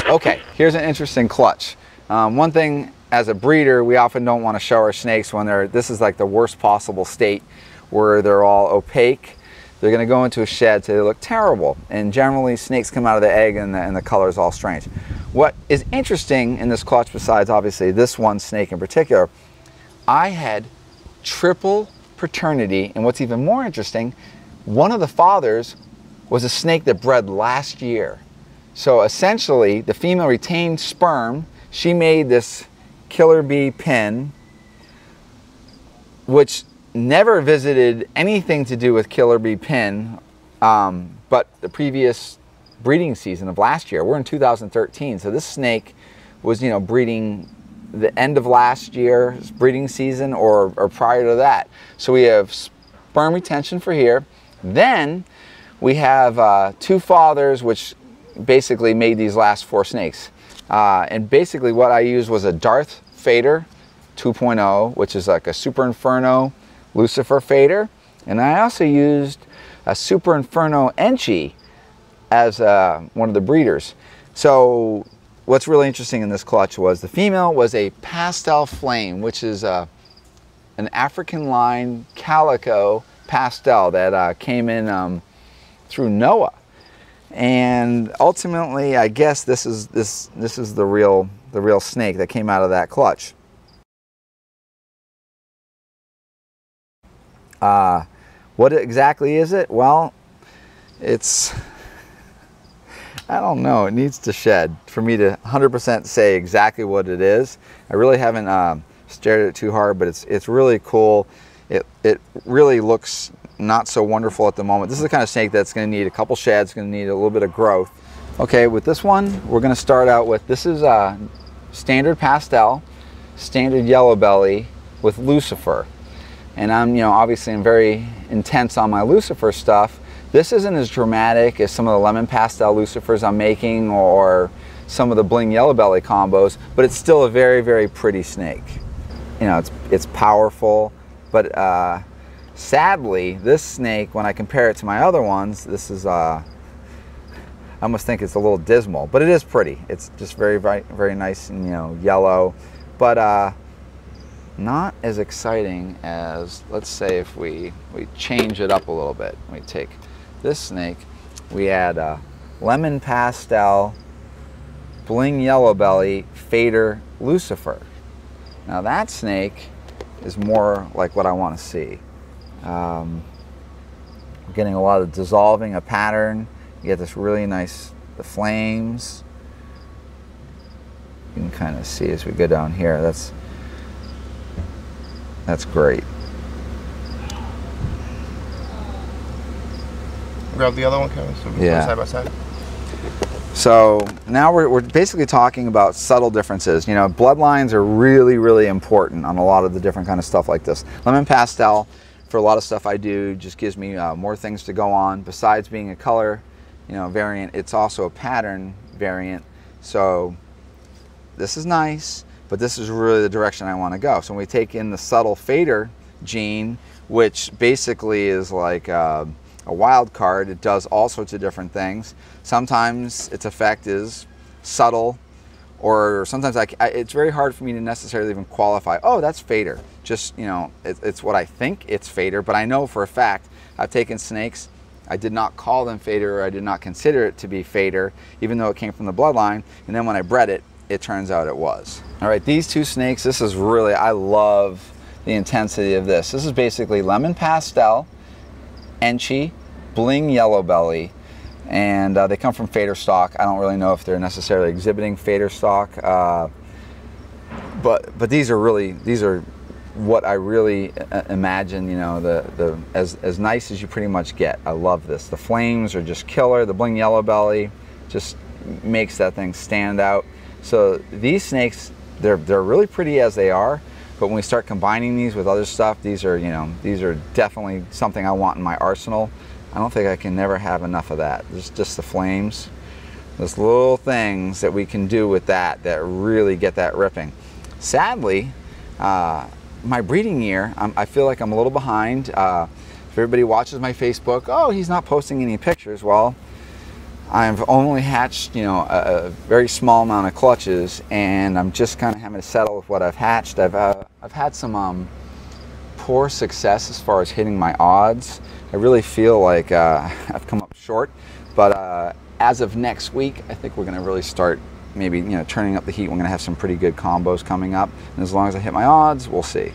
Okay, here's an interesting clutch. One thing as a breeder, we often don't want to show our snakes when this is like the worst possible state where they're all opaque. They're going to go into a shed, so they look terrible. And generally snakes come out of the egg and the color is all strange. What is interesting in this clutch, besides obviously this one snake in particular, I had triple paternity, and what's even more interesting, one of the fathers was a snake that bred last year. So essentially, the female retained sperm. She made this killer bee pin, which never visited anything to do with killer bee pin, but the previous breeding season of last year. We're in 2013, so this snake was, you know, breeding the end of last year's breeding season or prior to that. So we have sperm retention for here. Then we have 2 fathers, which basically made these last 4 snakes. And basically what I used was a Darth Fader 2.0, which is like a Super Inferno Lucifer Fader. And I also used a Super Inferno Enchi as one of the breeders. So what's really interesting in this clutch was the female was a Pastel Flame, which is an African line calico pastel that came in through Noah. And ultimately, I guess this is the real snake that came out of that clutch. What exactly is it? Well, it's, I don't know. It needs to shed for me to 100% say exactly what it is. I really haven't stared at it too hard, but it's really cool. It really looks not so wonderful at the moment. This is the kind of snake that's going to need a couple sheds, going to need a little bit of growth. Okay, with this one, we're going to start out with, this is a standard pastel, standard yellow belly with Lucifer. And obviously I'm very intense on my Lucifer stuff. This isn't as dramatic as some of the lemon pastel Lucifers I'm making or some of the bling yellow belly combos, but it's still a very, very pretty snake. You know, it's powerful, but sadly, this snake, when I compare it to my other ones, this is, I almost think it's a little dismal, but it is pretty. It's just very, very, very nice and, yellow, but not as exciting as, let's say, if we change it up a little bit. We take this snake, we add a lemon pastel, bling yellow belly, fader Lucifer. Now that snake is more like what I want to see. Getting a lot of dissolving, a pattern. You get this really nice, the flames. You can kind of see as we go down here. That's great. Grab the other one, Kevin, so we yeah. Side by side. So now we're basically talking about subtle differences. Bloodlines are really, really important on a lot of the different kind of stuff like this. Lemon pastel, for a lot of stuff I do, just gives me more things to go on. Besides being a color, variant, it's also a pattern variant. So this is nice, but this is really the direction I want to go. So when we take in the subtle fader gene, which basically is like a wild card, it does all sorts of different things. Sometimes its effect is subtle, or sometimes it's very hard for me to necessarily even qualify, oh, that's fader. Just, it's what I think it's fader, but I know for a fact I've taken snakes, I did not call them fader, or I did not consider it to be fader, even though it came from the bloodline, and then when I bred it, it turns out it was. All right, these 2 snakes, this is really, I love the intensity of this. This is basically lemon pastel, Enchi, bling yellow belly, and they come from fader stock. I don't really know if they're necessarily exhibiting fader stock, but these are what I really imagine, as nice as you pretty much get. I love this. The flames are just killer. The bling yellow belly just makes that thing stand out. So these snakes, they're really pretty as they are, but when we start combining these with other stuff, these are definitely something I want in my arsenal. I don't think I can never have enough of that. There's just the flames. There's little things that we can do with that really get that ripping. Sadly, my breeding year, I feel like I'm a little behind. If everybody watches my Facebook, oh, he's not posting any pictures. Well, I've only hatched, you know, a very small amount of clutches, and I'm just kind of having to settle with what I've hatched. I've had some poor success as far as hitting my odds. I really feel like I've come up short, but as of next week, I think we're going to really start maybe, you know, turning up the heat. We're going to have some pretty good combos coming up, and as long as I hit my odds, we'll see.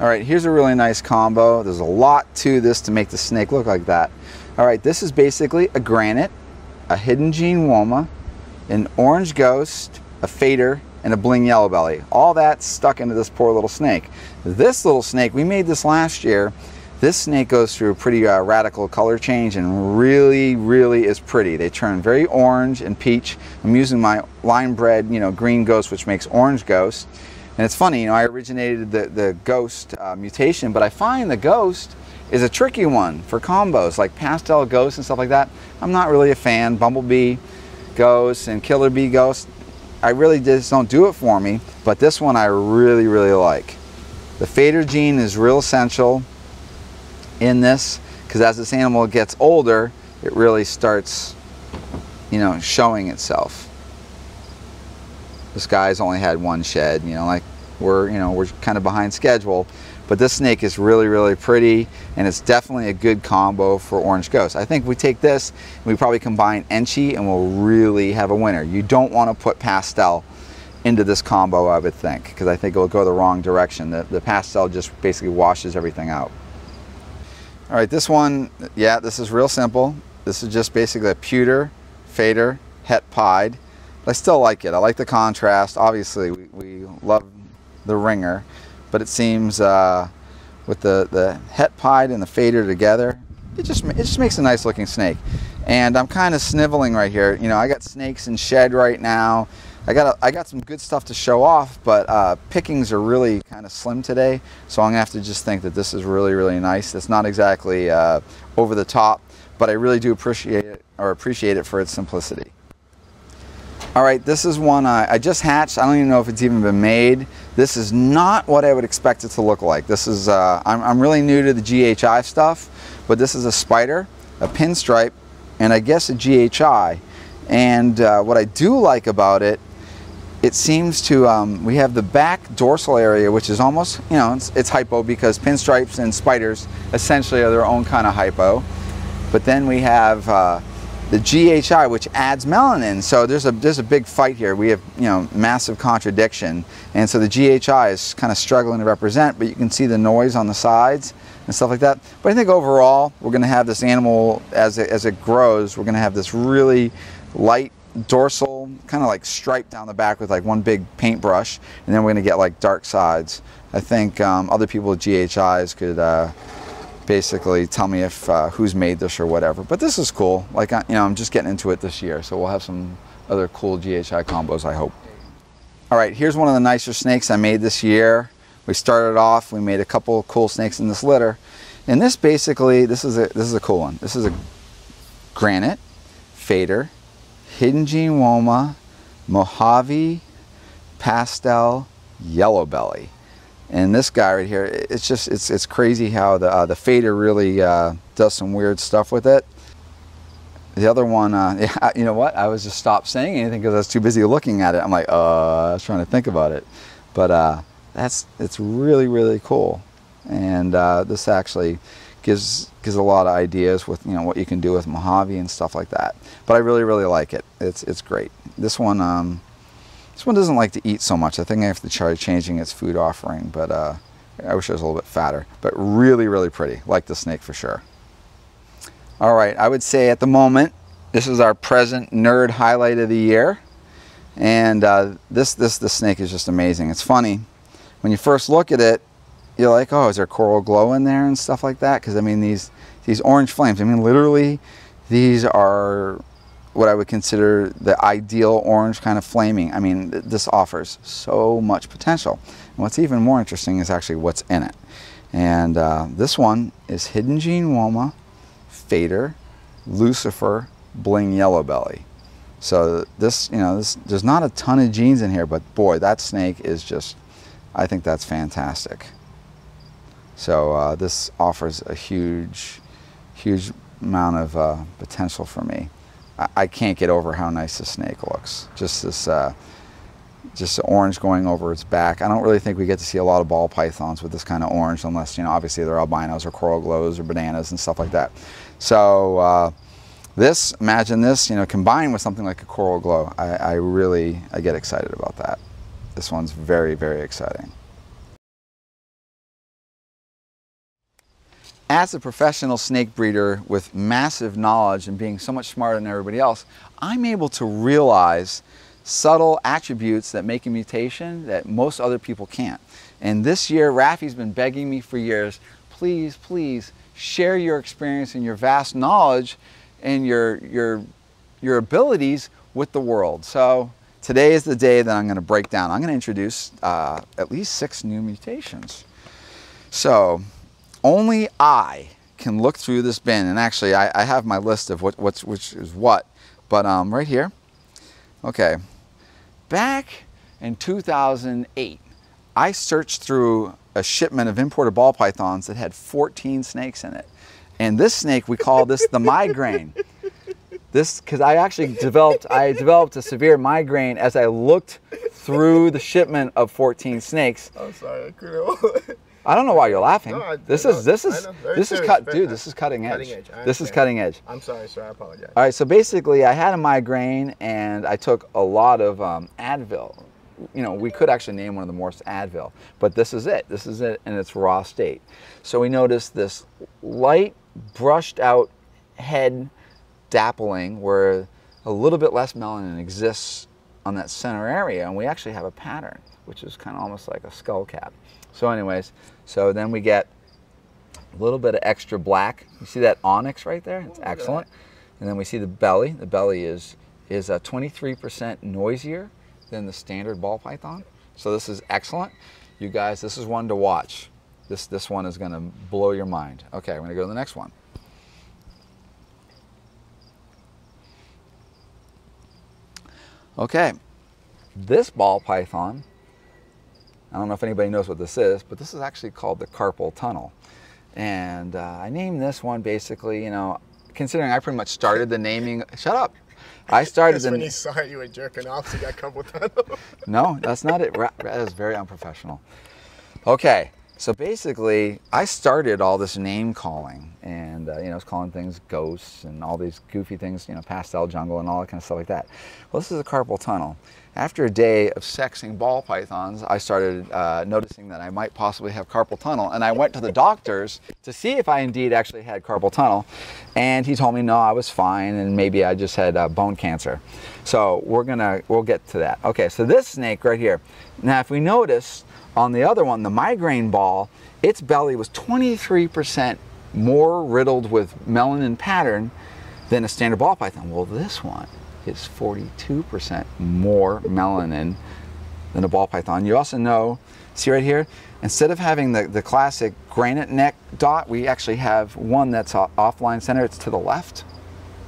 All right, here's a really nice combo. There's a lot to this to make the snake look like that. All right, this is basically a granite, a hidden gene woma, an orange ghost, a fader, and a bling yellow belly. All that stuck into this poor little snake. This little snake, we made this last year. This snake goes through a pretty radical color change and really, really is pretty. They turn very orange and peach. I'm using my line bred, you know, green ghost, which makes orange ghost. And it's funny, you know, I originated the ghost mutation, but I find the ghost is a tricky one for combos like pastel ghosts and stuff like that. I'm not really a fan. Bumblebee ghosts and killer bee ghosts, I really just don't do it for me, but this one I really, really like. The fader gene is real essential in this, because as this animal gets older, it really starts, you know, showing itself. This guy's only had one shed, you know, like we're kind of behind schedule. But this snake is really, really pretty, and it's definitely a good combo for orange ghost. I think we take this, and we probably combine Enchi, and we'll really have a winner. You don't want to put pastel into this combo, I would think, because I think it'll go the wrong direction. The pastel just basically washes everything out. All right, this one, yeah, this is real simple. This is just basically a pewter, fader, het pied. But I still like it. I like the contrast. Obviously, we love the ringer. But it seems with the het pied and the fader together, it just makes a nice looking snake. And I'm kind of sniveling right here. You know, I got snakes in shed right now. I got some good stuff to show off, but pickings are really kind of slim today. So I'm gonna have to just think that this is really, really nice. It's not exactly over the top, but I really do appreciate it for its simplicity. All right, this is one I just hatched. I don't even know if it's even been made. This is not what I would expect it to look like. This is, I'm really new to the GHI stuff, but this is a spider, a pinstripe, and I guess a GHI. And what I do like about it, it seems to, we have the back dorsal area, which is almost, you know, it's hypo, because pinstripes and spiders essentially are their own kind of hypo. But then we have the GHI, which adds melanin. So there's a big fight here. We have, you know, massive contradiction, and so the GHI is kind of struggling to represent, but you can see the noise on the sides and stuff like that. But I think overall, we're going to have this animal, as it grows, we're going to have this really light dorsal, kind of like stripe down the back with like one big paintbrush, and then we're going to get like dark sides. I think other people with GHIs could basically tell me if who's made this or whatever, but this is cool. Like, you know, I'm just getting into it this year, so we'll have some other cool GHI combos, I hope. All right, here's one of the nicer snakes I made this year. We started off, we made a couple of cool snakes in this litter, and this basically, this is a cool one. This is a granite, fader, hidden gene woma, Mojave, pastel, yellow belly. And this guy right here, it's just, it's crazy how the fader really does some weird stuff with it. The other one, yeah, you know what? I was just stopped saying anything because I was too busy looking at it. I'm like, I was trying to think about it. But it's really, really cool. And this actually gives a lot of ideas with, you know, what you can do with Mojave and stuff like that. But I really, really like it. It's great. This one doesn't like to eat so much. I think I have to try changing its food offering, but I wish it was a little bit fatter. But really, really pretty. Like the snake for sure. All right, I would say at the moment, this is our present nerd highlight of the year. And this snake is just amazing. It's funny, when you first look at it, you're like, oh, is there coral glow in there and stuff like that? Because I mean, these orange flames, I mean, literally, these are what I would consider the ideal orange kind of flaming. I mean, this offers so much potential. And what's even more interesting is actually what's in it. And this one is hidden gene woma, fader, Lucifer, bling yellow belly. So this, you know, there's not a ton of genes in here, but boy, that snake is just, I think that's fantastic. So this offers a huge amount of potential for me. I can't get over how nice this snake looks. Just this, just the orange going over its back. I don't really think we get to see a lot of ball pythons with this kind of orange, unless, you know, obviously they're albinos or coral glows or bananas and stuff like that. So this, imagine this, you know, combined with something like a coral glow. I get excited about that. This one's very, very exciting. As a professional snake breeder with massive knowledge and being so much smarter than everybody else, I'm able to realize subtle attributes that make a mutation that most other people can't. And this year, Rafi's been begging me for years, please, please share your experience and your vast knowledge and your abilities with the world. So today is the day that I'm going to break down. I'm going to introduce at least 6 new mutations. So only I can look through this bin, and actually I have my list of which is what, but right here. Okay, back in 2008, I searched through a shipment of imported ball pythons that had 14 snakes in it, and this snake, we call this the migraine. This, because I actually developed a severe migraine as I looked through the shipment of 14 snakes. I'm sorry, I couldn't. I don't know why you're laughing. No, this is cutting edge. This is cutting edge. I'm sorry, sir. I apologize. All right, so basically, I had a migraine and I took a lot of Advil. You know, we could actually name one of the Morphs Advil, but this is it. This is it in its raw state. So we noticed this light, brushed out head dappling where a little bit less melanin exists on that center area, and we actually have a pattern, which is kind of almost like a skull cap. So anyways, so then we get a little bit of extra black. You see that onyx right there? It's excellent. And then we see the belly. The belly is 23% noisier than the standard ball python. So this is excellent. You guys, this is one to watch. This one is going to blow your mind. Okay, we're going to go to the next one. Okay, this ball python, I don't know if anybody knows what this is, but this is actually called the carpal tunnel. And I named this one basically, you know, considering I pretty much started the naming. Shut up. I started when he saw you were jerking off, so you got carpal tunnel. No, that's not it. That is very unprofessional. Okay, so basically, I started all this name calling, and you know, I was calling things ghosts and all these goofy things, you know, pastel jungle and all that kind of stuff like that. Well, this is a carpal tunnel. After a day of sexing ball pythons, I started noticing that I might possibly have carpal tunnel, and I went to the doctors to see if I indeed actually had carpal tunnel, and he told me no, I was fine, and maybe I just had bone cancer. So we'll get to that. Okay, so this snake right here. Now, if we notice on the other one, the migraine ball, its belly was 23% more riddled with melanin pattern than a standard ball python. Well, this one is 42% more melanin than a ball python. You also know, see right here, instead of having the classic granite neck dot, we actually have one that's offline center. It's to the left,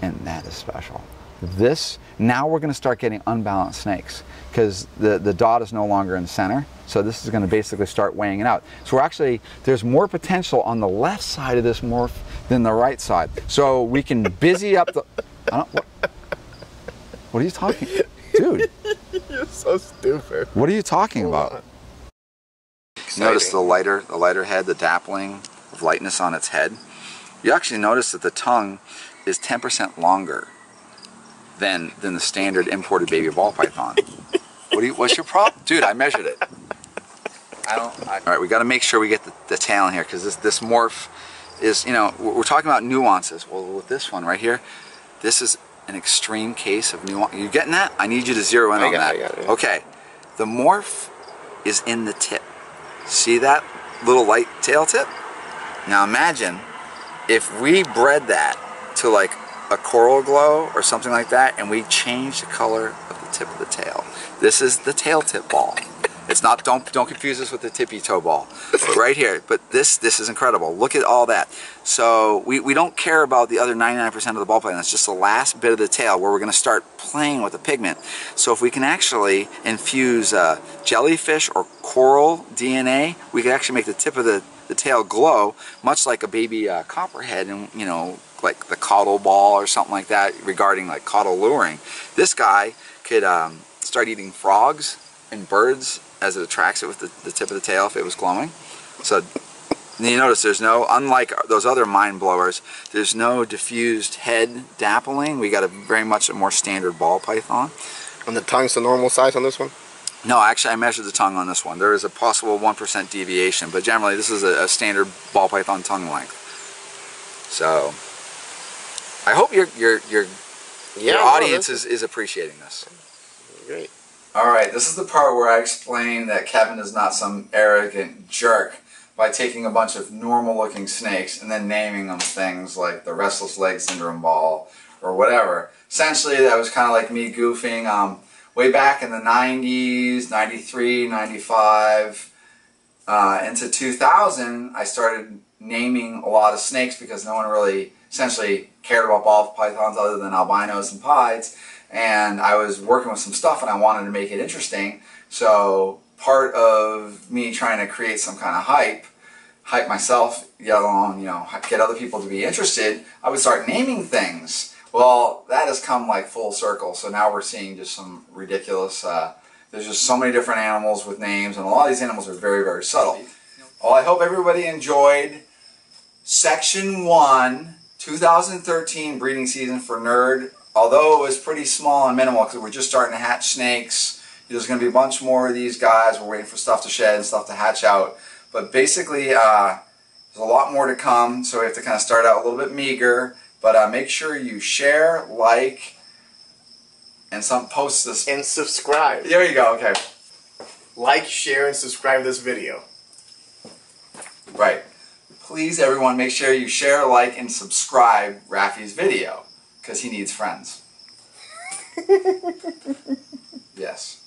and that is special. This, now we're going to start getting unbalanced snakes because the dot is no longer in the center. So this is going to basically start weighing it out. So we're actually, there's more potential on the left side of this morph than the right side. So we can busy up the, what are you talking, dude? You're so stupid. What are you talking about? Notice the lighter head, the dappling of lightness on its head. You actually notice that the tongue is 10% longer than the standard imported baby ball python. What's your problem? Dude, I measured it. All right, we got to make sure we get the tail in here, because this morph is, you know, we're talking about nuances. Well, with this one right here, this is an extreme case of nuance. You getting that? I need you to zero in on that. I got it. Okay, the morph is in the tip. See that little light tail tip? Now imagine if we bred that to like a coral glow or something like that, and we change the color of the tip of the tail. This is the tail tip ball. It's not, don't confuse this with the tippy toe ball. Right here, but this is incredible. Look at all that. So we don't care about the other 99% of the ball python. That's just the last bit of the tail where we're going to start playing with the pigment. So if we can actually infuse jellyfish or coral DNA, we can actually make the tip of the tail glow, much like a baby copperhead, and you know, like the caudal ball or something like that regarding like caudal luring. This guy could start eating frogs and birds as it attracts it with the tip of the tail if it was glowing. So you notice there's no, unlike those other mind blowers, there's no diffused head dappling. We got a very much a more standard ball python. And the tongue's the normal size on this one? No, actually I measured the tongue on this one. There is a possible 1% deviation, but generally this is a standard ball python tongue length. So I hope your audience is appreciating this. Great. Alright, this is the part where I explain that Kevin is not some arrogant jerk by taking a bunch of normal looking snakes and then naming them things like the restless leg syndrome ball or whatever. Essentially that was kind of like me goofing. Way back in the 90s, 93, 95, into 2000, I started naming a lot of snakes because no one really essentially cared about ball pythons other than albinos and pieds. And I was working with some stuff and I wanted to make it interesting. So part of me trying to create some kind of hype myself, get along, you know, get other people to be interested, I would start naming things. Well, that has come like full circle, so now we're seeing just some ridiculous, there's just so many different animals with names, and a lot of these animals are very, very subtle. Well, I hope everybody enjoyed Section 1, 2013 breeding season for Nerd. Although it was pretty small and minimal because we're just starting to hatch snakes, there's going to be a bunch more of these guys. We're waiting for stuff to shed and stuff to hatch out. But basically, there's a lot more to come, so we have to kind of start out a little bit meager. But make sure you share, like, and post this. And subscribe. There you go, okay. Like, share, and subscribe to this video. Right. Please, everyone, make sure you share, like, and subscribe Rafi's video, because he needs friends. Yes.